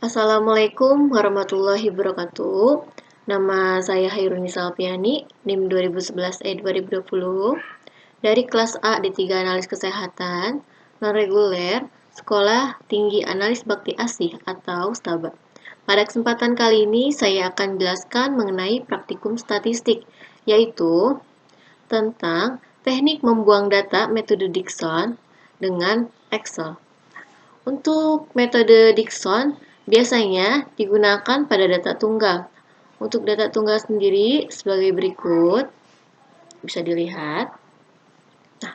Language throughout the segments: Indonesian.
Assalamualaikum warahmatullahi wabarakatuh. Nama saya Hairunisa Alfiani, NIM 2011 dari kelas A D3 Analis Kesehatan Non-Reguler Sekolah Tinggi Analis Bakti Asih atau STABA. Pada kesempatan kali ini saya akan jelaskan mengenai praktikum statistik, yaitu tentang teknik membuang data metode Dickson dengan Excel. Untuk metode Dickson biasanya digunakan pada data tunggal. Untuk data tunggal sendiri sebagai berikut, bisa dilihat. Nah,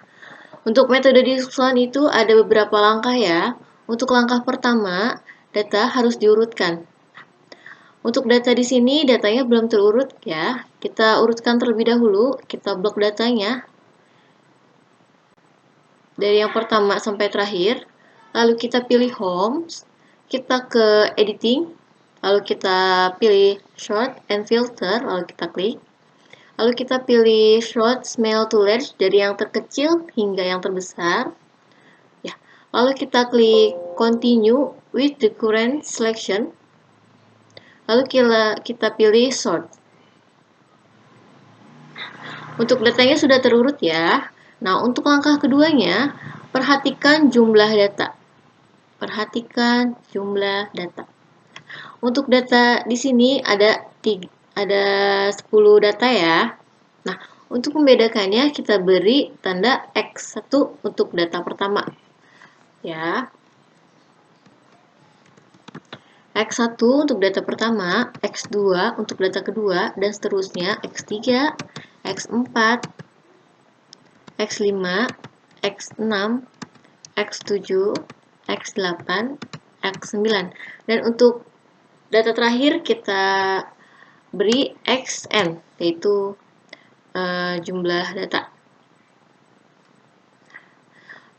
untuk metode Dickson itu ada beberapa langkah ya. Untuk langkah pertama, data harus diurutkan. Untuk data di sini, datanya belum terurut ya. Kita urutkan terlebih dahulu, kita blok datanya. Dari yang pertama sampai terakhir. Lalu kita pilih Home, kita ke Editing, lalu kita pilih Sort and Filter, lalu kita klik. Lalu kita pilih Sort Small to Large dari yang terkecil hingga yang terbesar. Ya. Lalu kita klik Continue with the current selection. Lalu kita pilih Sort. Untuk datanya sudah terurut ya. Nah, untuk langkah keduanya, perhatikan jumlah data. Perhatikan jumlah data. Untuk data di sini ada 10 data ya. Nah, untuk membedakannya kita beri tanda X1 untuk data pertama. Ya. X1 untuk data pertama, X2 untuk data kedua, dan seterusnya X3, X4, X5, X6, X7, X8, X9. Dan untuk data terakhir kita beri XN, yaitu jumlah data.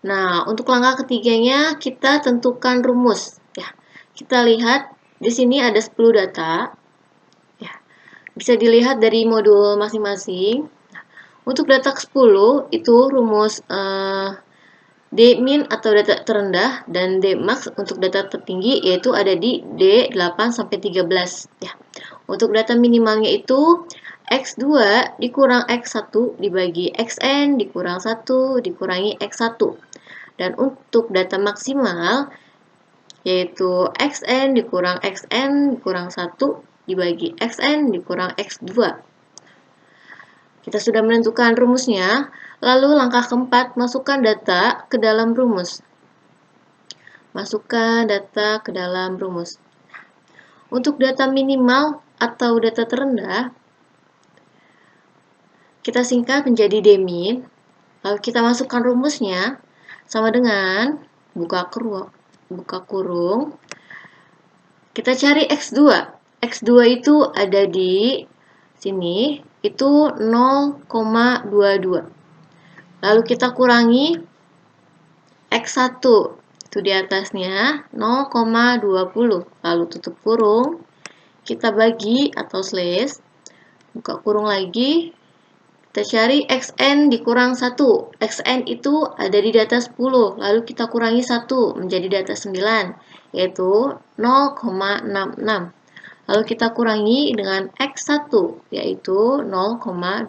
Nah, untuk langkah ketiganya kita tentukan rumus. Ya, kita lihat di sini ada 10 data. Ya, bisa dilihat dari modul masing-masing. Nah, untuk data ke-10 itu rumus D-min atau data terendah dan D-max untuk data tertinggi yaitu ada di D8 sampai 13 ya. Untuk data minimalnya itu X2 dikurang X1 dibagi Xn dikurang 1 dikurangi X1. Dan untuk data maksimal yaitu Xn dikurang Xn dikurang 1 dibagi Xn dikurang X2. Kita sudah menentukan rumusnya, lalu langkah keempat, masukkan data ke dalam rumus. Masukkan data ke dalam rumus. Untuk data minimal atau data terendah, kita singkat menjadi D-min, lalu kita masukkan rumusnya, sama dengan buka kurung, kita cari X2. X2 itu ada di sini, itu 0,22. Lalu kita kurangi X1, itu di atasnya 0,20. Lalu tutup kurung, kita bagi atau slash, buka kurung lagi, kita cari Xn dikurang 1. Xn itu ada di data 10, lalu kita kurangi 1 menjadi data 9, yaitu 0,66. Lalu kita kurangi dengan X1, yaitu 0,20.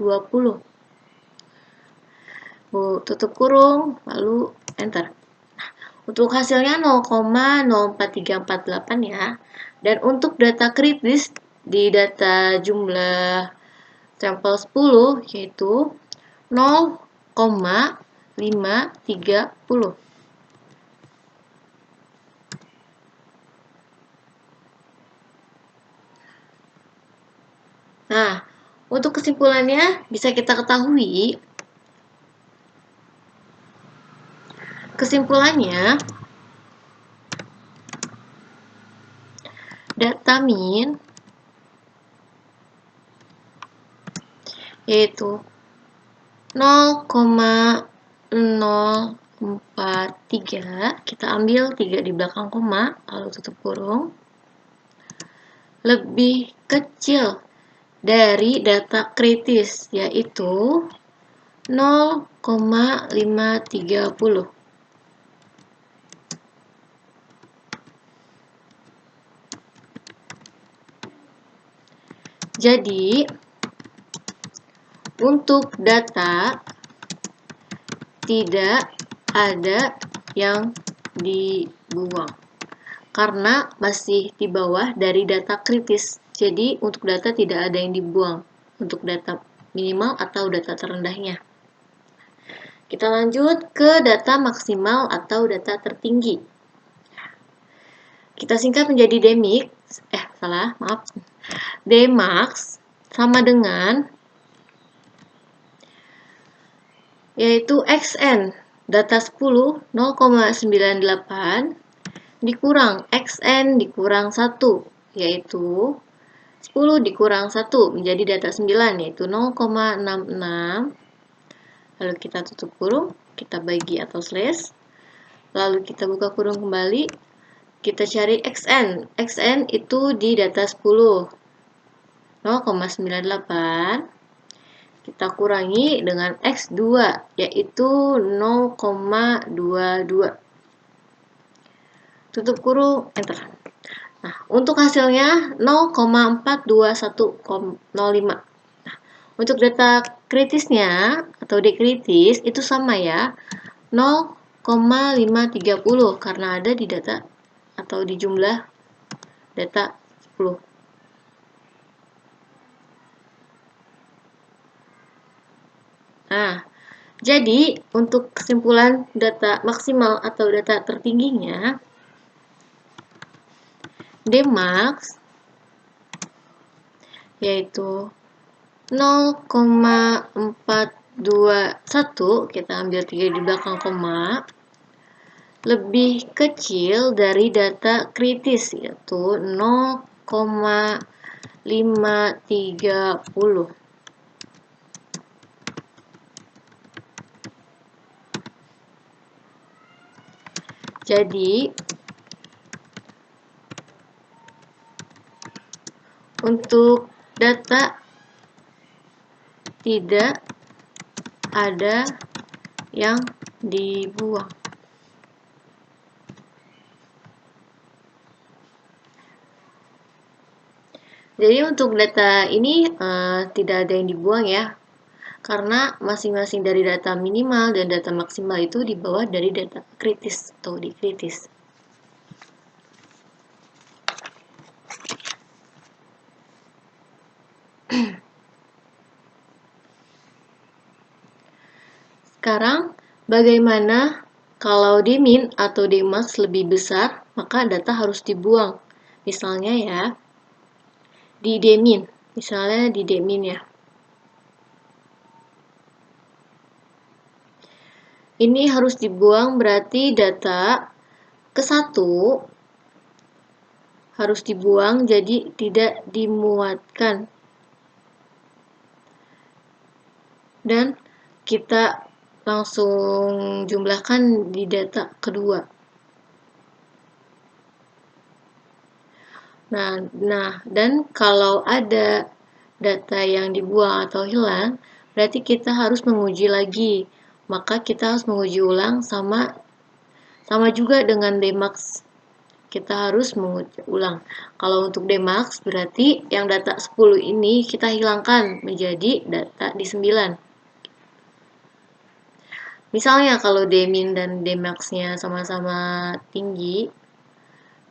Tutup kurung, lalu enter. Nah, untuk hasilnya 0,04348 ya. Dan untuk data kritis di data jumlah sampel 10 yaitu 0,530. Nah, untuk kesimpulannya bisa kita ketahui, kesimpulannya data min yaitu 0,043, kita ambil 3 di belakang koma, lalu tutup kurung, lebih kecil dari data kritis, yaitu 0,530. Jadi, untuk data tidak ada yang dibuang karena masih di bawah dari data kritis. Jadi, untuk data tidak ada yang dibuang untuk data minimal atau data terendahnya. Kita lanjut ke data maksimal atau data tertinggi. Kita singkat menjadi Dmax sama dengan yaitu xn data 10 0,98 dikurang xn dikurang 1 yaitu 10 dikurang 1 menjadi data 9 yaitu 0,66. Lalu kita tutup kurung, kita bagi atau slash. Lalu kita buka kurung kembali. Kita cari xn. Xn itu di data 10 0,98 kita kurangi dengan X2 yaitu 0,22. Tutup kurung, enter. Nah, untuk hasilnya 0,42105. Nah, untuk data kritisnya atau dekritis itu sama ya, 0,530 karena ada di data atau di jumlah data 10. Nah, jadi untuk kesimpulan data maksimal atau data tertingginya, Dmax yaitu 0,421, kita ambil 3 di belakang koma, lebih kecil dari data kritis yaitu 0,530. Jadi, untuk data tidak ada yang dibuang. Jadi untuk data ini tidak ada yang dibuang ya, karena masing-masing dari data minimal dan data maksimal itu di bawah dari data kritis atau dekritis. Sekarang, bagaimana kalau Dmin atau Dmax lebih besar, maka data harus dibuang. Misalnya ya, di Dmin, misalnya di Dmin ya. Ini harus dibuang berarti data ke-1 harus dibuang jadi tidak dimuatkan. Dan kita langsung jumlahkan di data kedua. Nah, dan kalau ada data yang dibuang atau hilang, berarti kita harus menguji lagi. Maka kita harus menguji ulang sama juga dengan Dmax. Kita harus menguji ulang. Kalau untuk Dmax berarti yang data 10 ini kita hilangkan menjadi data di 9. Misalnya kalau Dmin dan Dmax-nya sama-sama tinggi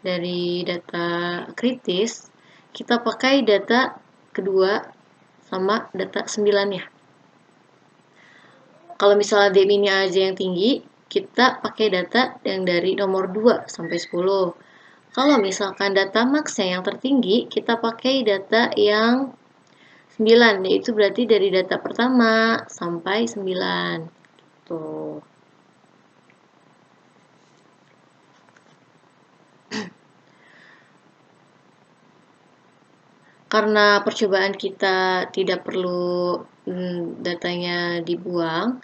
dari data kritis, kita pakai data kedua sama data 9-nya. Kalau misalnya Dmin-nya aja yang tinggi, kita pakai data yang dari nomor 2 sampai 10. Kalau misalkan data max-nya yang tertinggi, kita pakai data yang 9, yaitu berarti dari data pertama sampai 9. Tuh. Karena percobaan kita tidak perlu datanya dibuang,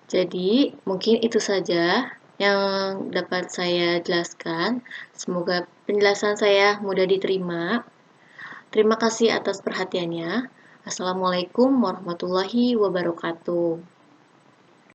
jadi mungkin itu saja yang dapat saya jelaskan. Semoga penjelasan saya mudah diterima. Terima kasih atas perhatiannya. Assalamualaikum warahmatullahi wabarakatuh.